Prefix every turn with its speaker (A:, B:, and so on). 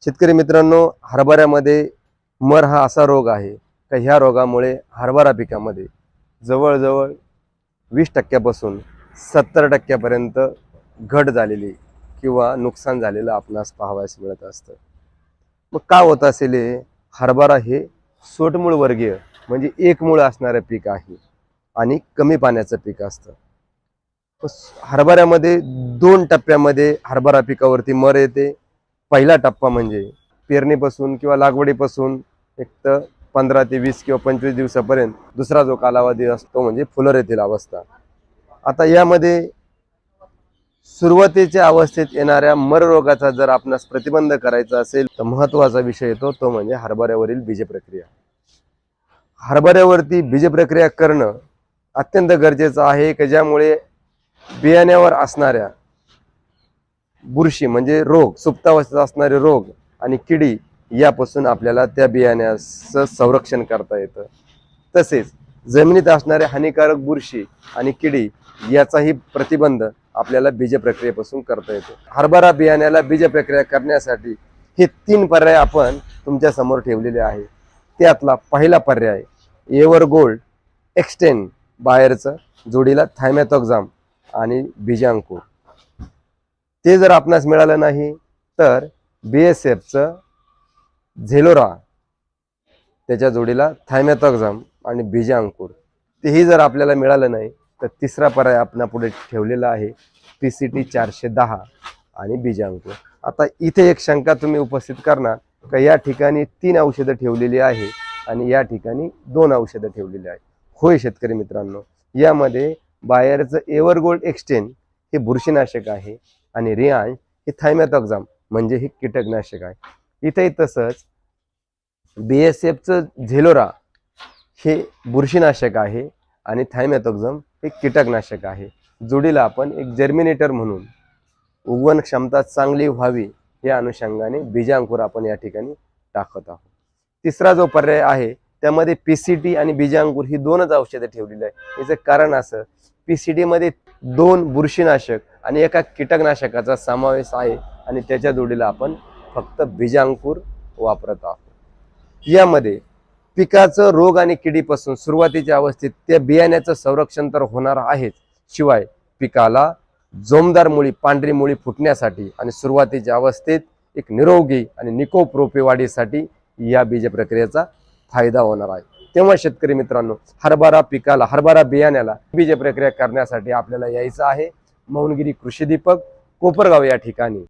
A: शेतकरी मित्रांनो, हरभऱ्यामध्ये मर हा असा रोग आहे का ह्या रोगामुळे हरभरा पिकामध्ये जवळजवळ 20% 70% घट झालेली किंवा नुकसान झालेलं आपणास पाहावयास मिळत असतं. मग का होत असेल हे? हरभरा हे सोटमूळ वर्गीय म्हणजे एक मूळ असणारं पीक आहे आणि कमी पाण्याचं पीक असतं. हरभऱ्यामध्ये 2 टप्प्यामध्ये हरभरा पिकावरती मर येते. पहिला टप्पा म्हणजे पेरणीपासून किंवा लागवडीपासून एक तर 15 ते 20 किंवा 25 दिवसापर्यंत दुसरा जो कालावधी असतो म्हणजे फुलर येथील अवस्था. आता यामध्ये सुरुवातीच्या अवस्थेत येणाऱ्या मर रोगाचा जर आपणास प्रतिबंध करायचा असेल तर महत्त्वाचा विषय येतो तो म्हणजे हरभऱ्यावरील बीज प्रक्रिया. हरभऱ्यावरती बीज प्रक्रिया करणं अत्यंत गरजेचं आहे की ज्यामुळे बियाण्यावर असणाऱ्या बुरशी म्हणजे रोग, सुप्तावस्थेत असणारे रोग आणि किडी यापासून आपल्याला त्या बियाण्याचं संरक्षण करता येतं. तसेच जमिनीत असणारे हानिकारक बुरशी आणि किडी याचाही प्रतिबंध आपल्याला बीज प्रक्रियेपासून करता येतो. हरभरा बियाण्याला बीज प्रक्रिया करण्यासाठी हे 3 पर्याय आपण तुमच्या समोर ठेवलेले आहे. त्यातला पहिला पर्याय एवर गोल्ड एक्सटेंड बाहेरचं जोडीला थायमॅथोक्झाम आणि बीजांकुर. ते जर आपणास मिळालं नाही तर BASFचं झेलोरा त्याच्या जोडीला थायमॅथोक्झाम आणि बीजांकुर. तेही जर आपल्याला मिळालं नाही तर तिसरा पर्याय आपण पुढे ठेवलेला आहे PCT 410 आणि बीजांकुर. आता इथे एक शंका तुम्ही उपस्थित करणार का या ठिकाणी 3 औषधं ठेवलेली आहे आणि या ठिकाणी 2 औषधं ठेवलेली आहे. होय शेतकरी मित्रांनो, यामध्ये बायरचं एव्हरगोल्ड एक्सटेंड हे बुरशीनाशक आहे आणि रियांश हे थायमॅथोक्झाम म्हणजे हे कीटकनाशक आहे. इथेही तसंच BASFचं झेलोरा हे बुरशीनाशक आहे आणि थायमॅथोक्झाम हे कीटकनाशक आहे. जोडीला आपण एक जर्मिनेटर म्हणून उगवण क्षमता चांगली व्हावी या अनुषंगाने बीजांकुर आपण या ठिकाणी टाकत आहोत. तिसरा जो पर्याय आहे त्यामध्ये PCT आणि बीजांकुर ही 2च औषधं ठेवलेली आहे. याचं कारण असं, PCT मध्ये 2 बुरशीनाशक आणि एका कीटकनाशकाचा समावेश आहे आणि त्याच्या जोडीला आपण फक्त बीजांकुर वापरत आहोत. यामध्ये पिकाचं रोग आणि किडीपासून सुरुवातीच्या अवस्थेत त्या बियाण्याचं संरक्षण तर होणार आहेच, शिवाय पिकाला जोमदार मुळी, पांढरी मुळी फुटण्यासाठी आणि सुरुवातीच्या अवस्थेत एक निरोगी आणि निकोप रोपे वाढीसाठी या बीज प्रक्रियेचा फायदा होणार आहे. तेव्हा शेतकरी मित्रांनो, हरभरा पिकाला, हरभरा बियाण्याला बीज प्रक्रिया करण्यासाठी आपल्याला यायचं आहे मौनगिरी कृषी दीपक, कोपरगाव या ठिकाणी.